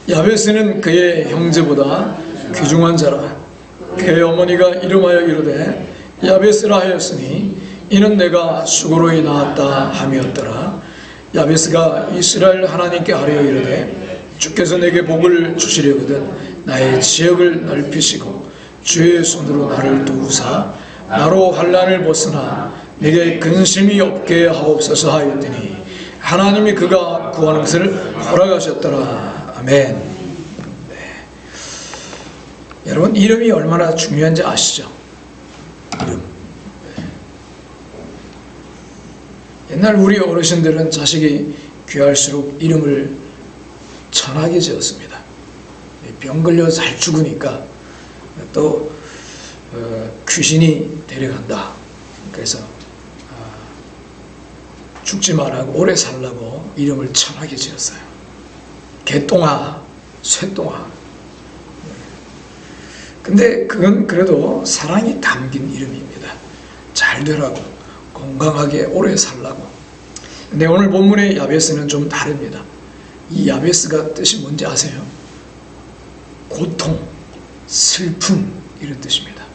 야베스는 그의 형제보다 귀중한 자라. 그의 어머니가 이름하여 이르되 야베스라 하였으니 이는 내가 수고로이 낳았다 함이었더라. 야베스가 이스라엘 하나님께 하려 이르되 주께서 내게 복을 주시려거든 나의 지역을 넓히시고 주의 손으로 나를 도우사 나로 환난을 벗으나 내게 근심이 없게 하옵소서 하였더니 하나님이 그가 구하는 것을 허락하셨더라. 아멘. 네. 여러분, 이름이 얼마나 중요한지 아시죠? 이름. 네. 옛날 우리 어르신들은 자식이 귀할수록 이름을 천하게 지었습니다. 병 걸려 잘 죽으니까 또 귀신이 데려간다. 그래서 죽지 말라고 오래 살라고 이름을 천하게 지었어요. 개똥아, 쇠똥아. 근데 그건 그래도 사랑이 담긴 이름입니다. 잘 되라고, 건강하게 오래 살라고. 근데 오늘 본문의 야베스는 좀 다릅니다. 이 야베스가 뜻이 뭔지 아세요? 고통, 슬픔 이런 뜻입니다.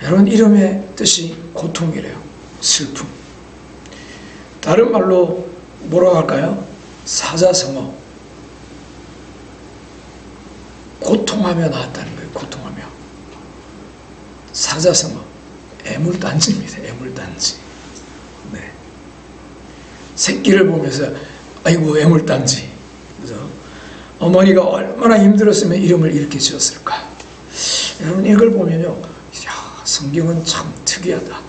여러분, 이름의 뜻이 고통이래요. 슬픔. 다른 말로 뭐라고 할까요? 사자성어. 고통하며 나왔다는 거예요. 고통하며. 사자성어. 애물단지입니다. 애물단지. 네. 새끼를 보면서 아이고 애물단지. 그죠? 어머니가 얼마나 힘들었으면 이름을 이렇게 지었을까. 여러분, 이걸 보면요, 야, 성경은 참 특이하다.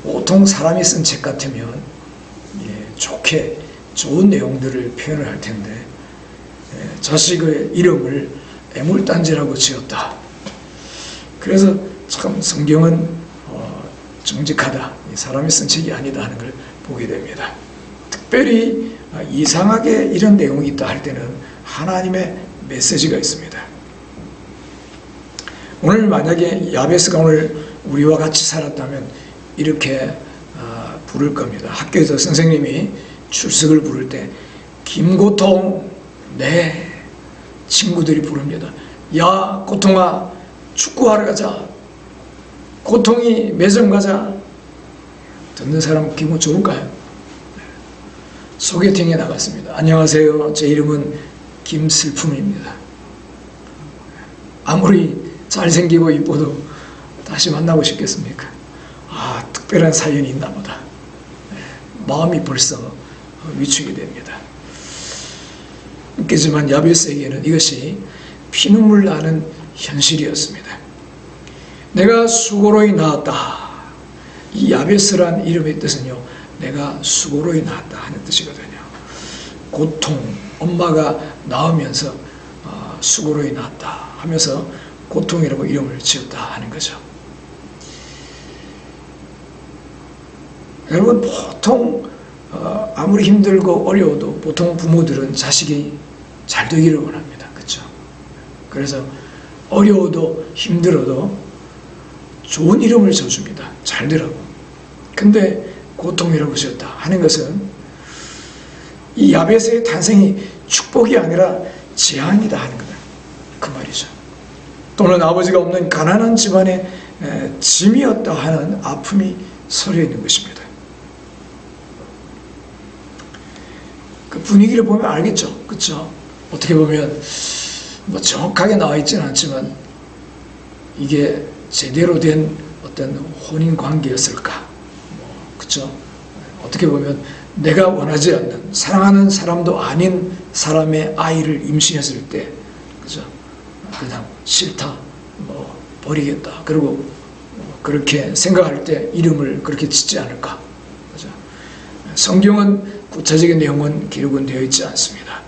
보통 사람이 쓴 책 같으면 좋게 좋은 내용들을 표현을 할 텐데 자식의 이름을 애물단지라고 지었다. 그래서 참 성경은 정직하다. 사람이 쓴 책이 아니다 하는 걸 보게 됩니다. 특별히 이상하게 이런 내용이 있다 할 때는 하나님의 메시지가 있습니다. 오늘 만약에 야베스가 오늘 우리와 같이 살았다면 이렇게 부를 겁니다. 학교에서 선생님이 출석을 부를 때 김고통, 네, 친구들이 부릅니다. 야, 고통아, 축구하러 가자. 고통이 매점 가자. 듣는 사람 기분 좋을까요? 소개팅에 나갔습니다. 안녕하세요. 제 이름은 김슬픔입니다. 아무리 잘생기고 이뻐도 다시 만나고 싶겠습니까? 아, 특별한 사연이 있나 보다. 마음이 벌써 위축이 됩니다. 웃기지만 야베스에게는 이것이 피눈물 나는 현실이었습니다. 내가 수고로이 낳았다. 이 야베스란 이름의 뜻은요, 내가 수고로이 낳았다 하는 뜻이거든요. 고통, 엄마가 낳으면서 수고로이 낳았다 하면서 고통이라고 이름을 지었다 하는 거죠. 여러분, 보통 아무리 힘들고 어려워도 보통 부모들은 자식이 잘 되기를 원합니다. 그렇죠? 그래서 어려워도 힘들어도 좋은 이름을 지어줍니다. 잘 되라고. 근데 고통이라고 지었다 하는 것은 이 야베스의 탄생이 축복이 아니라 재앙이다 하는 거다. 그 말이죠. 또는 아버지가 없는 가난한 집안의 짐이었다 하는 아픔이 서려 있는 것입니다. 그 분위기를 보면 알겠죠. 그렇죠? 어떻게 보면 뭐 정확하게 나와 있지는 않지만 이게 제대로 된 어떤 혼인 관계였을까? 그렇죠? 어떻게 보면 내가 원하지 않는, 사랑하는 사람도 아닌 사람의 아이를 임신했을 때, 그죠? 그냥 싫다, 뭐 버리겠다. 그리고 그렇게 생각할 때 이름을 그렇게 짓지 않을까? 그죠? 성경은 구체적인 내용은 기록은 되어 있지 않습니다.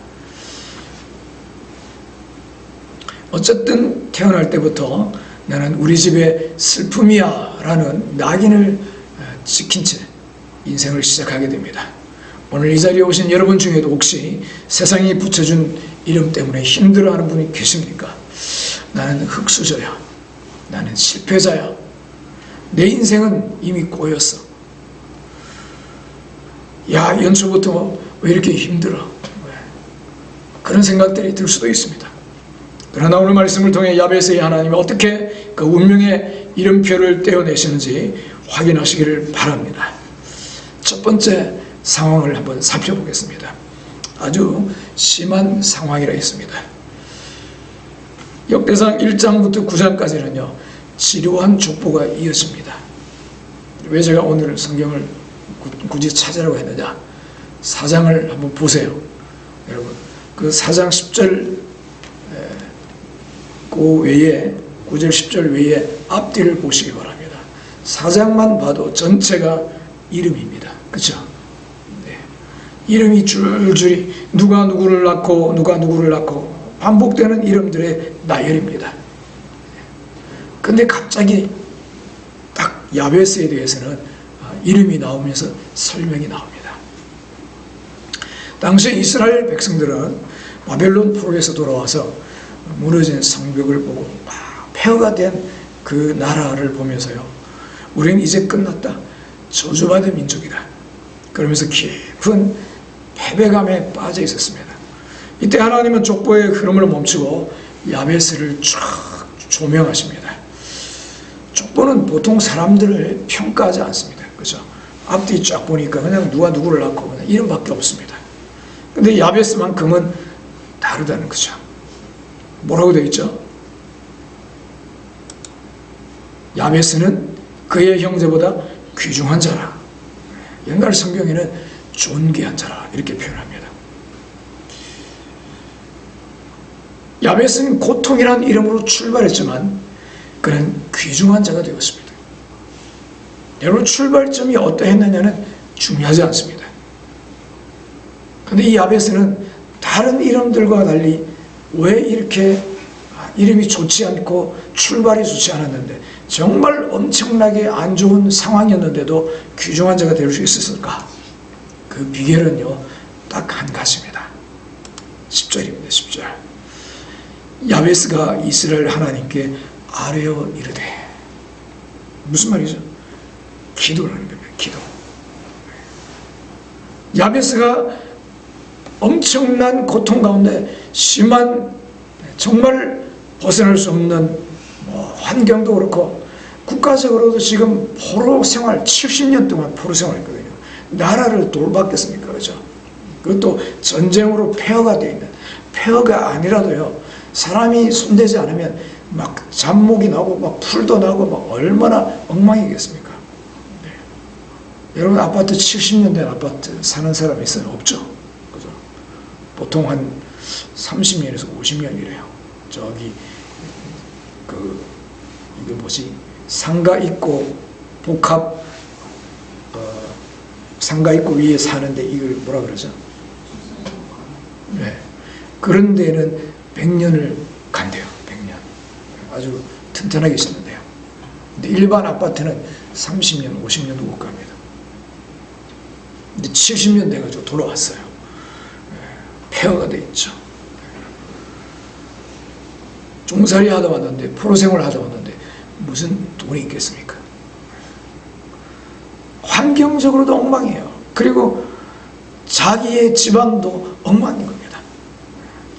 어쨌든 태어날 때부터 나는 우리 집의 슬픔이야 라는 낙인을 지킨 채 인생을 시작하게 됩니다. 오늘 이 자리에 오신 여러분 중에도 혹시 세상이 붙여준 이름 때문에 힘들어하는 분이 계십니까? 나는 흙수저야. 나는 실패자야. 내 인생은 이미 꼬였어. 야, 연초부터 왜 이렇게 힘들어? 그런 생각들이 들 수도 있습니다. 그러나 오늘 말씀을 통해 야베스의 하나님이 어떻게 그 운명의 이름표를 떼어내시는지 확인하시기를 바랍니다. 첫 번째 상황을 한번 살펴보겠습니다. 아주 심한 상황이라 했습니다. 역대상 1장부터 9장까지는요 지루한 족보가 이어집니다. 왜 제가 오늘 성경을 굳이 찾으라고 했느냐, 4장을 한번 보세요. 여러분 그 4장 10절 그 외에 9절 10절 외에 앞뒤를 보시기 바랍니다. 4장만 봐도 전체가 이름입니다. 그렇죠? 네. 이름이 줄줄이 누가 누구를 낳고 누가 누구를 낳고 반복되는 이름들의 나열입니다. 근데 갑자기 딱 야베스에 대해서는 이름이 나오면서 설명이 나옵니다. 당시 이스라엘 백성들은 바벨론 포로에서 돌아와서 무너진 성벽을 보고 폐허가 된 그 나라를 보면서요, 우리는 이제 끝났다, 저주받은 민족이다, 그러면서 깊은 패배감에 빠져 있었습니다. 이때 하나님은 족보의 흐름을 멈추고 야베스를 쫙 조명하십니다. 족보는 보통 사람들을 평가하지 않습니다. 그죠? 앞뒤 쫙 보니까 그냥 누가 누구를 낳고 그냥 이름밖에 없습니다. 근데 야베스만큼은 다르다는 거죠. 뭐라고 되어 있죠? 야베스는 그의 형제보다 귀중한 자라. 옛날 성경에는 존귀한 자라 이렇게 표현합니다. 야베스는 고통이라는 이름으로 출발했지만 그는 귀중한 자가 되었습니다. 여러분 출발점이 어떠했느냐는 중요하지 않습니다. 그런데 이 야베스는 다른 이름들과 달리 왜 이렇게 이름이 좋지 않고 출발이 좋지 않았는데 정말 엄청나게 안 좋은 상황이었는데도 귀중한 자가 될 수 있었을까? 그 비결은요 딱 한 가지입니다. 10절입니다. 10절. 야베스가 이스라엘 하나님께 아뢰어 이르되, 무슨 말이죠? 기도를 하는 겁니다. 기도. 야베스가 엄청난 고통 가운데 심한, 정말 벗어날 수 없는 환경도 그렇고 국가적으로도 지금 포로 생활 70년 동안 포로 생활했거든요. 나라를 돌봤겠습니까? 그렇죠? 그것도 전쟁으로 폐허가 되어 있는, 폐허가 아니라도요 사람이 손대지 않으면 막 잡목이 나고 막 풀도 나고 막 얼마나 엉망이겠습니까? 네. 여러분 아파트 70년 된 아파트 사는 사람이 있어요? 없죠? 그죠? 보통 한 30년에서 50년이래요. 저기 이게 뭐지? 상가 있고 복합 상가 있고 위에 사는데 이걸 뭐라 그러죠? 네. 그런 데는 100년을 간대요. 100년. 아주 튼튼하게 있었는데요. 근데 일반 아파트는 30년, 50년도 못 갑니다. 근데 70년 돼가지고 돌아왔어요. 폐허가 돼 있죠. 종살이 하다 왔는데, 포로생활을 하다 왔는데 무슨 돈이 있겠습니까? 환경적으로도 엉망이에요. 그리고 자기의 집안도 엉망인 겁니다.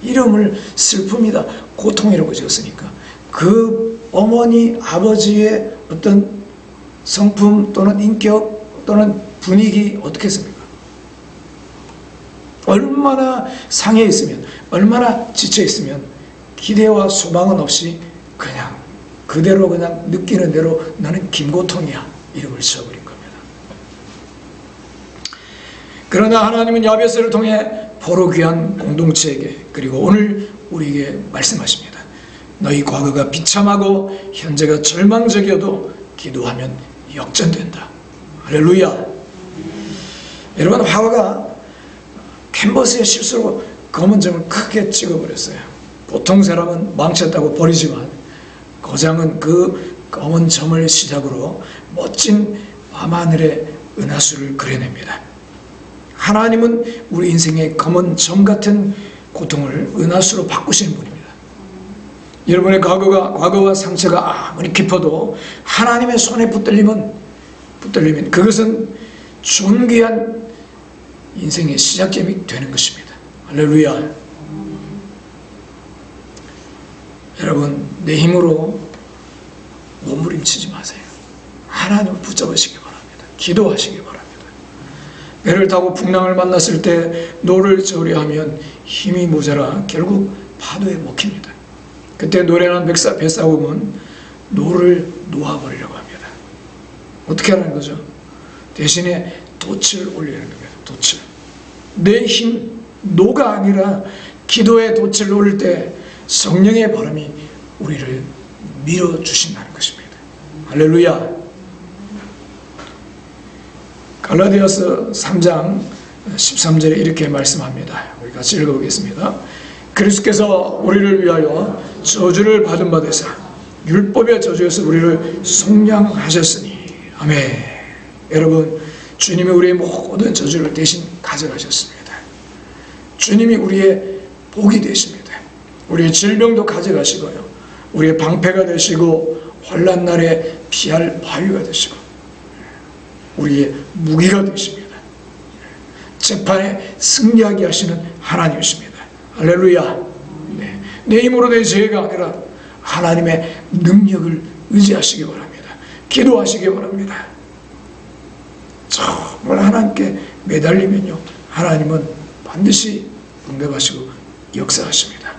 이름을 슬픔이다, 고통이라고 지었으니까 그 어머니, 아버지의 어떤 성품 또는 인격 또는 분위기 어떻게 했습니까? 얼마나 상해 있으면, 얼마나 지쳐 있으면 기대와 소망은 없이 그냥 그대로 그냥 느끼는 대로 나는 김고통이야 이름을 지어버린 겁니다. 그러나 하나님은 야베스를 통해 포로 귀한 공동체에게 그리고 오늘 우리에게 말씀하십니다. 너희 과거가 비참하고 현재가 절망적이어도 기도하면 역전된다. 할렐루야. 여러분 화가가 캔버스의 실수로 검은 점을 크게 찍어버렸어요. 보통 사람은 망쳤다고 버리지만 거장은 그 검은 점을 시작으로 멋진 밤하늘의 은하수를 그려냅니다. 하나님은 우리 인생의 검은 점 같은 고통을 은하수로 바꾸시는 분입니다. 여러분의 과거와 상처가 아무리 깊어도 하나님의 손에 붙들리면 그것은 존귀한 인생의 시작점이 되는 것입니다. 할렐루야. 여러분, 내 힘으로 몸부림치지 마세요. 하나님을 붙잡으시기 바랍니다. 기도하시기 바랍니다. 배를 타고 풍랑을 만났을 때 노를 저리하면 힘이 모자라 결국 파도에 먹힙니다. 그때 노련한 뱃사공은 노를 놓아버리려고 합니다. 어떻게 하는 거죠? 대신에 돛을 올리는 겁니다. 돛을. 내 힘, 노가 아니라 기도의 돛을 올릴 때 성령의 바람이 우리를 밀어주신다는 것입니다. 할렐루야. 갈라디아서 3장 13절에 이렇게 말씀합니다. 우리 같이 읽어보겠습니다. 그리스도께서 우리를 위하여 저주를 받은 바 되사 율법의 저주에서 우리를 속량하셨으니. 아멘. 여러분, 주님이 우리의 모든 저주를 대신 가져가셨습니다. 주님이 우리의 복이 되십니다. 우리의 질병도 가져가시고요, 우리의 방패가 되시고 환난 날에 피할 바위가 되시고 우리의 무기가 되십니다. 재판에 승리하게 하시는 하나님이십니다. 할렐루야. 네. 내 힘으로 된 죄가 아니라 하나님의 능력을 의지하시기 바랍니다. 기도하시기 바랍니다. 정말 하나님께 매달리면요, 하나님은 반드시 응답하시고 역사하십니다.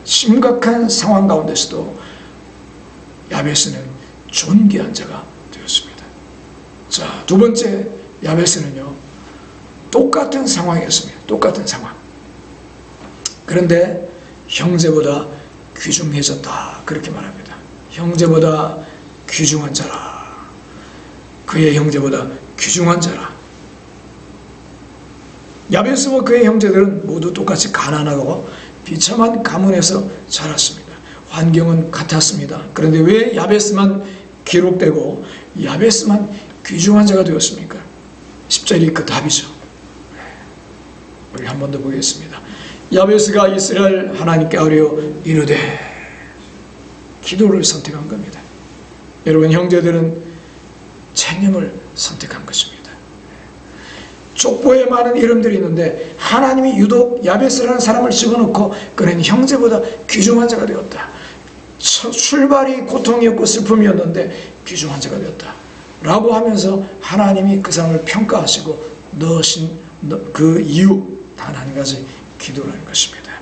심각한 상황 가운데서도 야베스는 존귀한 자가 되었습니다. 자, 두 번째, 야베스는요, 똑같은 상황이었습니다. 똑같은 상황. 그런데 형제보다 귀중해졌다, 그렇게 말합니다. 형제보다 귀중한 자라. 그의 형제보다 귀중한 자라. 야베스와 그의 형제들은 모두 똑같이 가난하고 비참한 가문에서 자랐습니다. 환경은 같았습니다. 그런데 왜 야베스만 기록되고 야베스만 귀중한 자가 되었습니까? 10절이 그 답이죠. 우리 한 번 더 보겠습니다. 야베스가 이스라엘 하나님께 아뢰어 이르되, 기도를 선택한 겁니다. 여러분, 형제들은 책임을 선택한 것입니다. 족보에 많은 이름들이 있는데 하나님이 유독 야베스라는 사람을 집어넣고 그는 형제보다 귀중한 자가 되었다. 출발이 고통이었고 슬픔이었는데 귀중한 자가 되었다 라고 하면서 하나님이 그 사람을 평가하시고 넣으신 그 이유 단 한 가지, 기도라는 것입니다.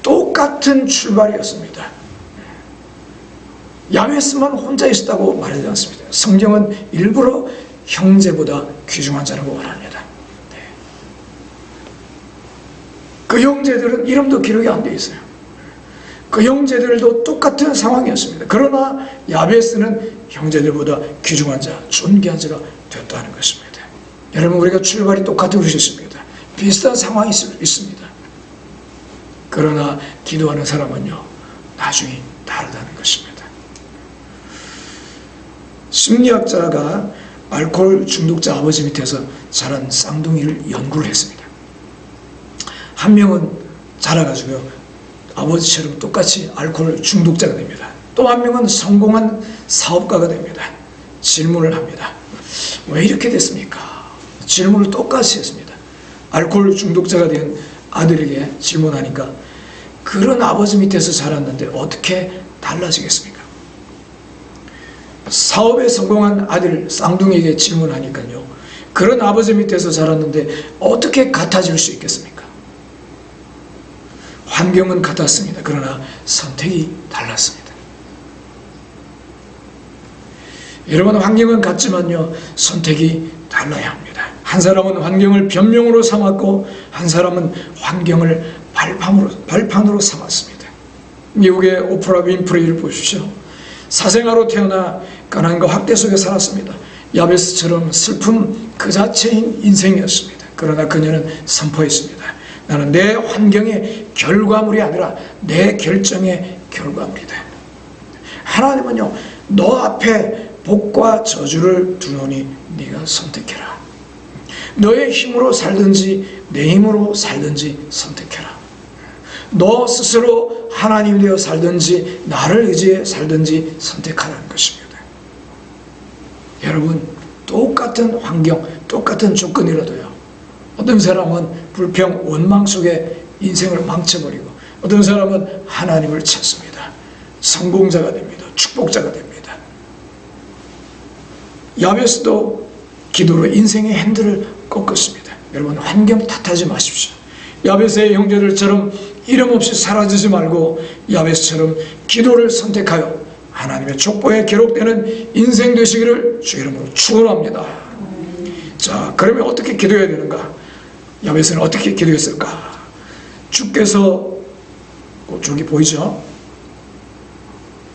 똑같은 출발이었습니다. 야베스만 혼자 있었다고 말하지 않습니다. 성경은 일부러 형제보다 귀중한 자라고 말합니다. 그 형제들은 이름도 기록이 안 되어 있어요. 그 형제들도 똑같은 상황이었습니다. 그러나 야베스는 형제들보다 귀중한 자, 존귀한 자가 되었다는 것입니다. 여러분, 우리가 출발이 똑같은 것입니다. 비슷한 상황이 있습니다. 그러나 기도하는 사람은요, 나중에 다르다는 것입니다. 심리학자가 알코올 중독자 아버지 밑에서 자란 쌍둥이를 연구를 했습니다. 한 명은 자라가지고요, 아버지처럼 똑같이 알코올 중독자가 됩니다. 또 한 명은 성공한 사업가가 됩니다. 질문을 합니다. 왜 이렇게 됐습니까? 질문을 똑같이 했습니다. 알코올 중독자가 된 아들에게 질문하니까 그런 아버지 밑에서 자랐는데 어떻게 달라지겠습니까? 사업에 성공한 아들 쌍둥이에게 질문하니까요, 그런 아버지 밑에서 자랐는데 어떻게 같아질 수 있겠습니까? 환경은 같았습니다. 그러나 선택이 달랐습니다. 여러분, 환경은 같지만요, 선택이 달라야 합니다. 한 사람은 환경을 변명으로 삼았고 한 사람은 환경을 발판으로 삼았습니다. 미국의 오프라 윈프리를 보십시오. 사생아로 태어나 가난과 학대 속에 살았습니다. 야베스처럼 슬픔 그 자체인 인생이었습니다. 그러나 그녀는 선포했습니다. 나는 내 환경의 결과물이 아니라 내 결정의 결과물이다. 하나님은요, 너 앞에 복과 저주를 두노니 네가 선택해라. 너의 힘으로 살든지 내 힘으로 살든지 선택해라. 너 스스로 하나님이 되어 살든지 나를 의지해 살든지 선택하라는 것입니다. 여러분, 똑같은 환경, 똑같은 조건이라도요, 어떤 사람은 불평, 원망 속에 인생을 망쳐버리고 어떤 사람은 하나님을 찾습니다. 성공자가 됩니다. 축복자가 됩니다. 야베스도 기도로 인생의 핸들을 꺾었습니다. 여러분, 환경 탓하지 마십시오. 야베스의 형제들처럼 이름 없이 사라지지 말고 야베스처럼 기도를 선택하여 하나님의 족보에 기록되는 인생 되시기를 주 이름으로 축원합니다. 자, 그러면 어떻게 기도해야 되는가? 야베스는 어떻게 기도했을까? 주께서 저기 보이죠?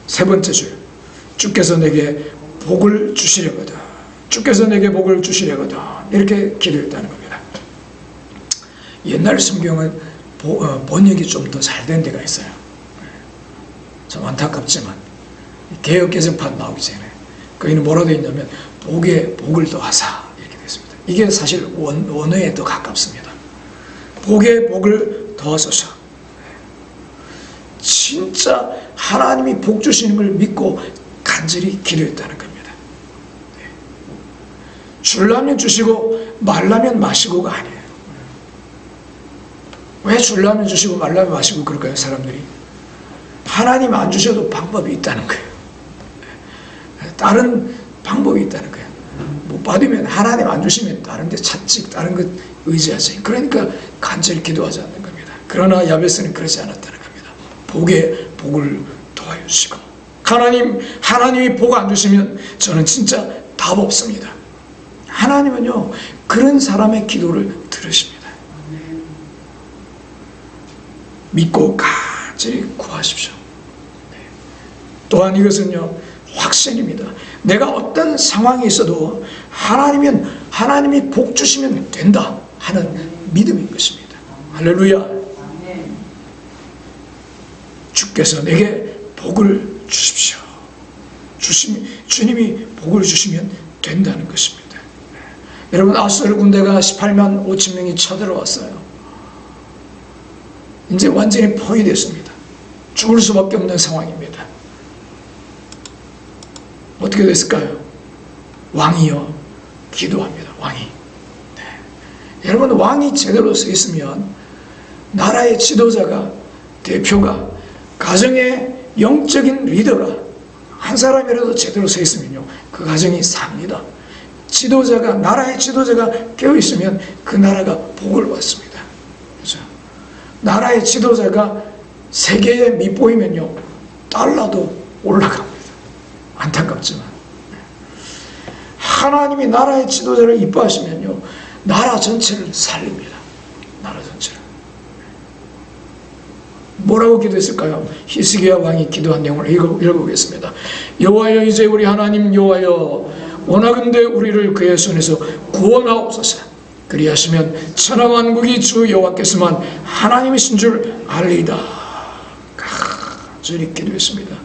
세 번째 줄, 주께서 내게 복을 주시려거든, 주께서 내게 복을 주시려거든, 이렇게 기도했다는 겁니다. 옛날 성경은 번역이 좀 더 잘 된 데가 있어요. 좀 안타깝지만 개역 개정판 나오기 전에 거기는 뭐라고 되어 있냐면 복에 복을 더하사 이렇게 되어 있습니다. 이게 사실 원어에 더 가깝습니다. 복에 복을 더하소서. 진짜 하나님이 복 주시는 걸 믿고 간절히 기도했다는 겁니다. 주려면 주시고 말라면 마시고가 아니에요. 왜 주려면 주시고 말라면 마시고 그럴까요? 사람들이 하나님 안 주셔도 방법이 있다는 거예요. 다른 방법이 있다는 거예요. 못 받으면, 하나님 안 주시면 다른 데 찾지, 다른 것 의지하지. 그러니까 간절히 기도하지 않는 겁니다. 그러나 야베스는 그러지 않았다는 겁니다. 복에 복을 더하여 주시고, 하나님이 복 안 주시면 저는 진짜 답 없습니다. 하나님은요, 그런 사람의 기도를 들으십니다. 믿고 간절히 구하십시오. 또한 이것은요, 확신입니다. 내가 어떤 상황이 있어도 하나님이 복 주시면 된다 하는 믿음인 것입니다. 할렐루야. 주께서 내게 복을 주십시오. 주님이 복을 주시면 된다는 것입니다. 여러분, 아수르 군대가 18만 5천 명이 쳐들어왔어요. 이제 완전히 포위됐습니다. 죽을 수밖에 없는 상황입니다. 어떻게 됐을까요? 왕이요, 기도합니다. 왕이. 네. 여러분, 왕이 제대로 서 있으면 나라의 지도자가, 대표가, 가정의 영적인 리더가 한 사람이라도 제대로 서 있으면요, 그 가정이 삽니다. 나라의 지도자가 깨어있으면 그 나라가 복을 받습니다. 그렇죠? 나라의 지도자가 세계에 밑보이면요, 달러도 올라갑니다. 안타깝지만 하나님이 나라의 지도자를 이뻐하시면요, 나라 전체를 살립니다. 나라 전체를. 뭐라고 기도했을까요? 히스기야 왕이 기도한 내용을 읽어보겠습니다. 여호와여, 이제 우리 하나님 여호와여, 원하건대 우리를 그의 손에서 구원하옵소서. 그리하시면 천하만국이 주 여호와께서만 하나님이신 줄 알리이다. 간절히 기도했습니다.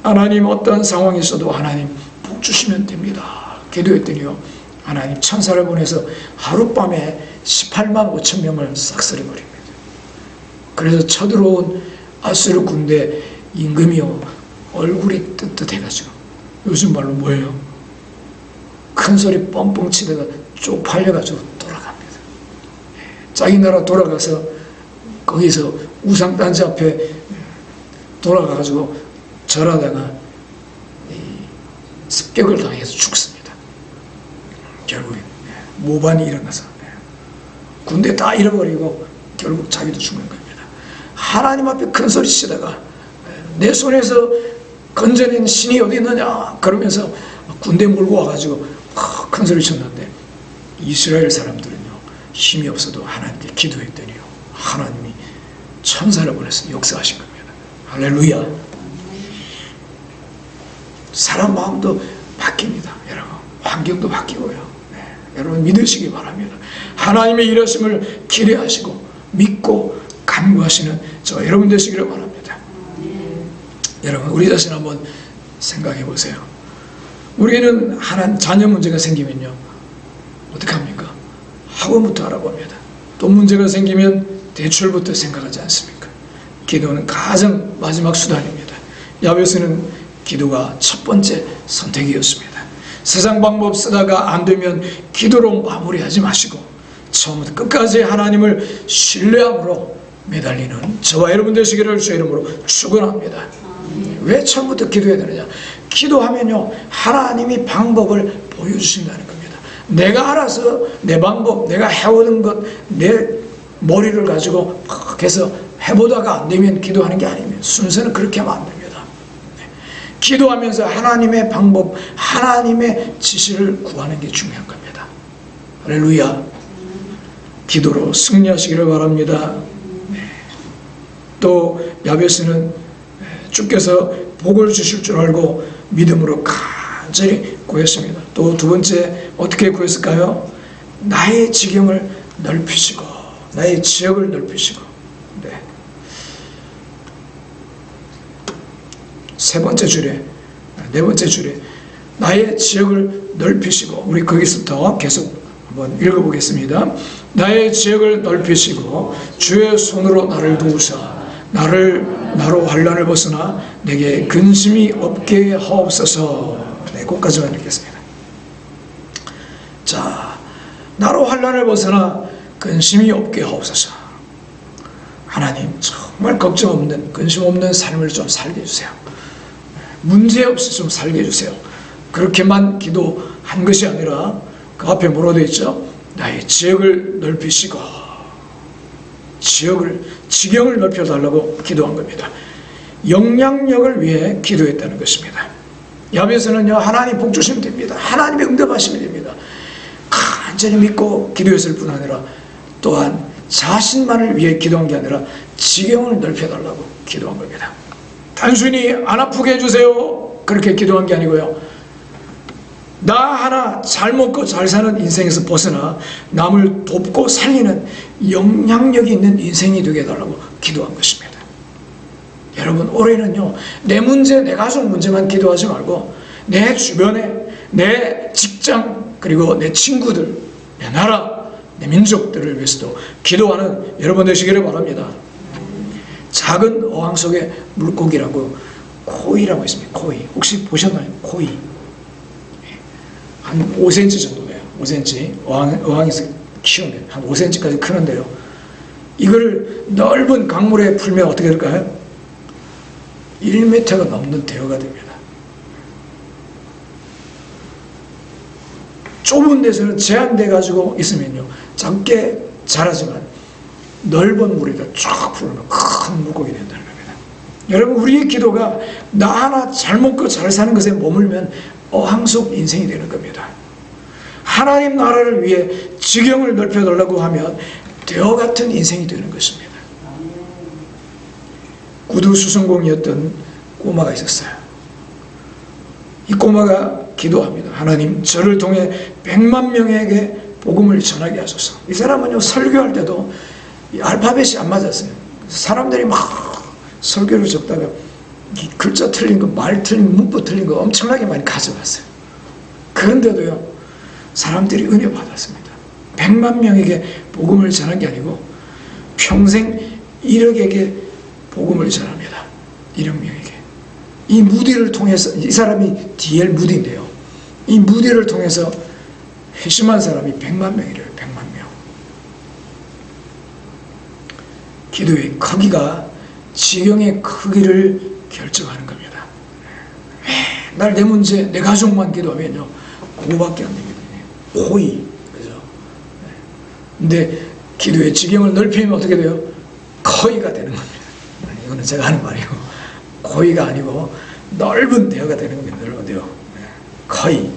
하나님, 어떤 상황이 있어도 하나님 복 주시면 됩니다. 기도했더니요, 하나님 천사를 보내서 하룻밤에 18만 5천 명을 싹쓸이버립니다. 그래서 쳐들어온 아수르 군대 임금이요, 얼굴이 뜨뜻해가지고, 요즘 말로 뭐예요? 큰 소리 뻥뻥 치다가 쪽팔려가지고 돌아갑니다. 자기 나라 돌아가서 거기서 우상단지 앞에 돌아가가지고 절하다가 습격을 당해서 죽습니다. 결국에 모반이 일어나서 군대 다 잃어버리고 결국 자기도 죽는 겁니다. 하나님 앞에 큰 소리 치다가 내 손에서 건져낸 신이 어디 있느냐 그러면서 군대 몰고 와가지고 큰 소리 쳤는데, 이스라엘 사람들은요, 힘이 없어도 하나님께 기도했더니요, 하나님이 천사를 보내서 역사하신 겁니다. 할렐루야. 사람 마음도 바뀝니다. 여러분, 환경도 바뀌고요. 네, 여러분 믿으시기 바랍니다. 하나님의 일하심을 기대하시고 믿고 간구하시는 저 여러분 되시기를 바랍니다. 여러분, 우리 자신 한번 생각해 보세요. 우리는 자녀 문제가 생기면요, 어떻게 합니까? 학원부터 알아봅니다. 돈 문제가 생기면 대출부터 생각하지 않습니까? 기도는 가장 마지막 수단입니다. 야베스는 기도가 첫 번째 선택이었습니다. 세상 방법 쓰다가 안 되면 기도로 마무리하지 마시고 처음부터 끝까지 하나님을 신뢰함으로 매달리는 저와 여러분 되시기를 주의 이름으로 축원합니다. 왜 처음부터 기도해야 되느냐? 기도하면요, 하나님이 방법을 보여주신다는 겁니다. 내가 알아서 내 방법, 내가 해오는 것, 내 머리를 가지고 막 해서 해보다가 안 되면 기도하는 게 아닙니다. 순서는 그렇게 하면 안 됩니다. 기도하면서 하나님의 방법, 하나님의 지시를 구하는 게 중요한 겁니다. 할렐루야. 기도로 승리하시기를 바랍니다. 또 야베스는 주께서 복을 주실 줄 알고 믿음으로 간절히 구했습니다. 또 두 번째 어떻게 구했을까요? 나의 지경을 넓히시고 나의 지역을 넓히시고. 세 번째 줄에, 네 번째 줄에 나의 지역을 넓히시고, 우리 거기서부터 계속 한번 읽어보겠습니다. 나의 지역을 넓히시고 주의 손으로 나를 도우사 나로 환난을 벗어나 내게 근심이 없게 하옵소서. 네, 거기까지만 읽겠습니다. 자, 나로 환난을 벗어나 근심이 없게 하옵소서. 하나님, 정말 걱정 없는, 근심 없는 삶을 좀 살게 해주세요. 문제 없이 좀 살게 해주세요. 그렇게만 기도한 것이 아니라 그 앞에 뭐라고 되어 있죠? 나의 지역을 넓히시고 지경을 넓혀달라고 기도한 겁니다. 영향력을 위해 기도했다는 것입니다. 야베스는요, 하나님 복 주시면 됩니다. 하나님이 응답하시면 됩니다. 간절히 믿고 기도했을 뿐 아니라 또한 자신만을 위해 기도한 게 아니라 지경을 넓혀달라고 기도한 겁니다. 단순히 안 아프게 해주세요 그렇게 기도한 게 아니고요, 나 하나 잘 먹고 잘 사는 인생에서 벗어나 남을 돕고 살리는 영향력이 있는 인생이 되게 해달라고 기도한 것입니다. 여러분, 올해는요, 내 문제, 내 가족 문제만 기도하지 말고 내 주변에, 내 직장, 그리고 내 친구들, 내 나라, 내 민족들을 위해서도 기도하는 여러분 되시기를 바랍니다. 작은 어항 속에 물고기라고 코이라고 있습니다. 코이. 혹시 보셨나요? 코이. 한 5cm 정도 돼요. 5cm. 어항에서 키우면 한 5cm까지 크는데요. 이거를 넓은 강물에 풀면 어떻게 될까요? 1m가 넘는 대어가 됩니다. 좁은 데서는 제한돼 가지고 있으면요, 작게 자라지만 넓은 물에다 쫙 풀면 큰 물고기 된다는 겁니다. 여러분, 우리의 기도가 나 하나 잘 먹고 잘 사는 것에 머물면 어항 속 인생이 되는 겁니다. 하나님 나라를 위해 지경을 넓혀달라고 하면 대어 같은 인생이 되는 것입니다. 구두 수성공이었던 꼬마가 있었어요. 이 꼬마가 기도합니다. 하나님, 저를 통해 100만 명에게 복음을 전하게 하소서. 이 사람은요, 설교할 때도 이 알파벳이 안 맞았어요. 사람들이 막 설교를 적다가 이 글자 틀린 거, 말 틀린 거, 문법 틀린 거 엄청나게 많이 가져왔어요. 그런데도요, 사람들이 은혜 받았습니다. 100만 명에게 복음을 전한 게 아니고 평생 1억에게 복음을 전합니다. 1억 명에게. 이 무디를 통해서, 이 사람이 D.L. 무디인데요, 이 무디를 통해서 회심한 사람이 100만 명이래요. 100만 명. 기도의 크기가 지경의 크기를 결정하는 겁니다. 맨날 내 문제, 내 가족만 기도하면요, 그거밖에 안 됩니다. 호의, 그죠? 근데 기도의 지경을 넓히면 어떻게 돼요? 거의가 되는 겁니다. 이거는 제가 하는 말이고, 거의가 아니고 넓은 대어가 되는 겁니다. 넓은 대어. 거의.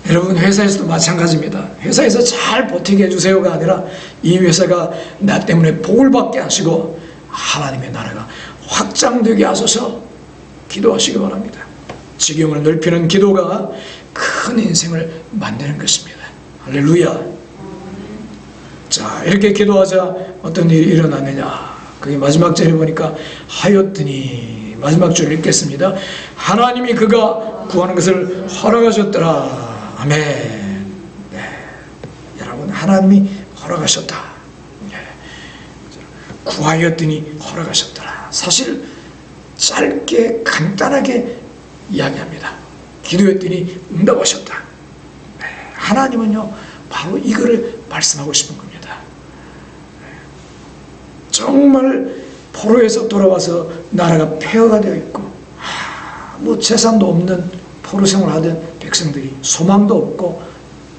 여러분, 회사에서도 마찬가지입니다. 회사에서 잘 버티게 해주세요가 아니라 이 회사가 나 때문에 복을 받게 하시고 하나님의 나라가 확장되게 하소서 기도하시기 바랍니다. 지경을 넓히는 기도가 큰 인생을 만드는 것입니다. 할렐루야. 자, 이렇게 기도하자 어떤 일이 일어나느냐. 그게 마지막 절에 보니까 하였더니, 마지막 줄 읽겠습니다. 하나님이 그가 구하는 것을 허락하셨더라. 아멘. 네. 여러분, 하나님이 허락하셨다. 네. 구하였더니 허락하셨더라. 사실 짧게 간단하게 이야기합니다. 기도했더니 응답하셨다. 네. 하나님은요, 바로 이거를 말씀하고 싶은 겁니다. 네. 정말 포로에서 돌아와서 나라가 폐허가 되어 있고 뭐 재산도 없는 포로 생활하던 백성들이 소망도 없고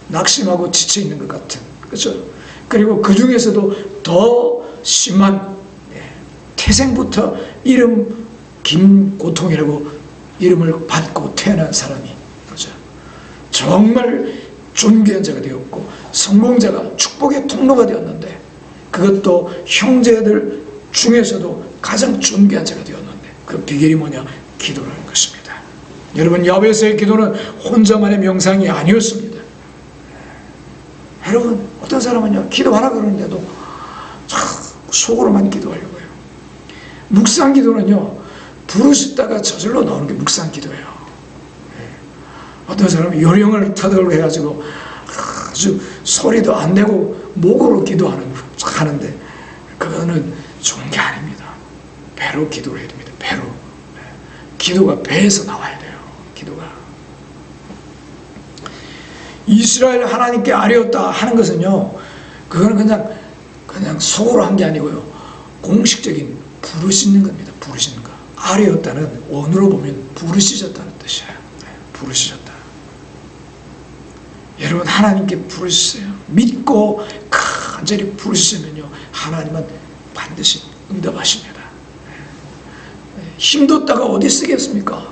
낙심하고 지쳐 있는 것 같은, 그렇죠? 그리고 그 중에서도 더 심한 태생부터 이름 김고통이라고 이름을 받고 태어난 사람이, 그렇죠? 정말 존귀한 자가 되었고 성공자가 축복의 통로가 되었는데 그것도 형제들 중에서도 가장 존귀한 자가 되었는데 그 비결이 뭐냐? 기도라는 것입니다. 여러분, 야베스의 기도는 혼자만의 명상이 아니었습니다. 여러분, 어떤 사람은요 기도하라 그러는데도 속으로만 기도하려고 해요. 묵상 기도는요 부르짖다가 저절로 나오는 게 묵상 기도예요. 어떤 사람은 요령을 터득을 해가지고 아주 소리도 안 내고 목으로 하는데 그거는 좋은 게 아닙니다. 배로 기도를 해야 됩니다. 배로. 기도가 배에서 나와야 돼요. 기도가. 이스라엘 하나님께 아뢰었다 하는 것은요, 그거는 그냥 속으로 한 게 아니고요, 공식적인 부르짖는 겁니다. 부르짖는 거. 아뢰었다는 원어로 보면 부르짖었다는 뜻이에요. 부르짖었다. 여러분, 하나님께 부르짖으세요. 믿고 간절히 부르짖으면요 하나님은 반드시 응답하십니다. 힘뒀다가 어디 쓰겠습니까?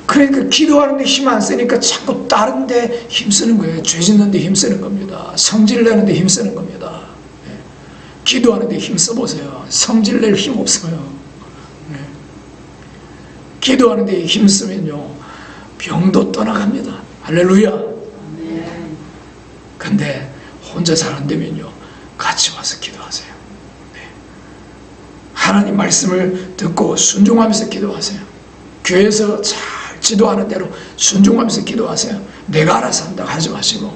그러니까 기도하는데 힘 안 쓰니까 자꾸 다른 데 힘쓰는 거예요. 죄 짓는 데 힘쓰는 겁니다. 성질 내는 데 힘쓰는 겁니다. 기도하는 데 힘써보세요. 성질 낼 힘 없어요. 기도하는 데 힘쓰면요 병도 떠나갑니다. 할렐루야. 근데 혼자 잘 안 되면요 같이 와서 기도하세요. 하나님 말씀을 듣고 순종하면서 기도하세요. 교회에서 잘 지도하는 대로 순종하면서 기도하세요. 내가 알아서 한다고 하지 마시고,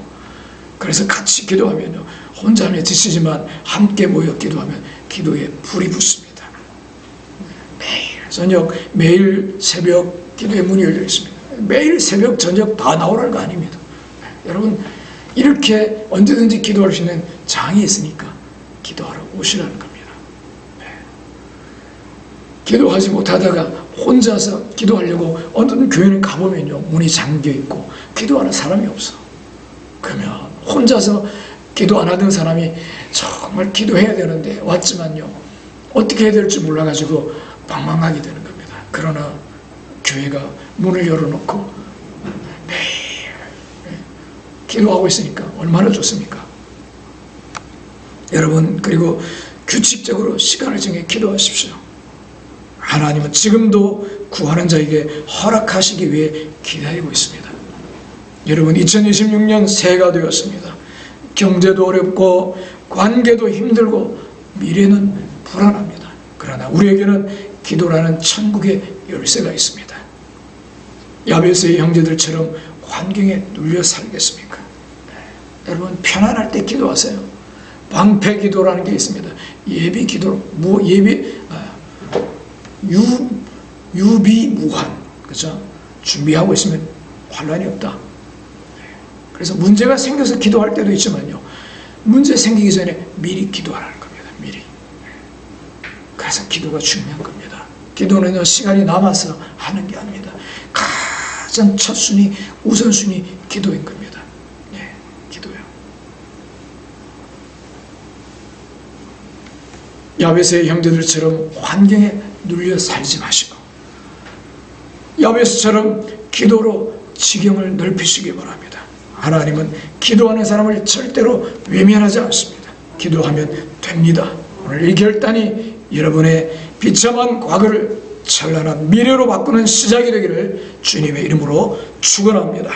그래서 같이 기도하면요 혼자 하면 지치지만 함께 모여 기도하면 기도에 불이 붙습니다. 매일 저녁, 매일 새벽 기도의 문이 열려 있습니다. 매일 새벽 저녁 다 나오라는 거 아닙니다. 여러분, 이렇게 언제든지 기도할 수 있는 장이 있으니까 기도하러 오시라는 겁니다. 기도하지 못하다가 혼자서 기도하려고 어떤 교회는 가보면요 문이 잠겨있고 기도하는 사람이 없어. 그러면 혼자서 기도 안 하던 사람이 정말 기도해야 되는데 왔지만요 어떻게 해야 될지 몰라가지고 방황하게 되는 겁니다. 그러나 교회가 문을 열어놓고 매일 기도하고 있으니까 얼마나 좋습니까? 여러분, 그리고 규칙적으로 시간을 정해 기도하십시오. 하나님은 지금도 구하는 자에게 허락하시기 위해 기다리고 있습니다. 여러분, 2026년 새해가 되었습니다. 경제도 어렵고 관계도 힘들고 미래는 불안합니다. 그러나 우리에게는 기도라는 천국의 열쇠가 있습니다. 야베스의 형제들처럼 환경에 눌려 살겠습니까? 여러분, 편안할 때 기도하세요. 방패 기도라는 게 있습니다. 예비 기도, 유비무환, 그렇죠? 준비하고 있으면 환란이 없다. 그래서 문제가 생겨서 기도할 때도 있지만요, 문제 생기기 전에 미리 기도하라는 겁니다. 미리. 그래서 기도가 중요한 겁니다. 기도는요 시간이 남아서 하는 게 아닙니다. 가장 첫 순위, 우선순위 기도인 겁니다. 기도요. 야베스의 형제들처럼 환경에 눌려 살지 마시고 야베스처럼 기도로 지경을 넓히시기 바랍니다. 하나님은 기도하는 사람을 절대로 외면하지 않습니다. 기도하면 됩니다. 오늘 이 결단이 여러분의 비참한 과거를 찬란한 미래로 바꾸는 시작이 되기를 주님의 이름으로 축원합니다.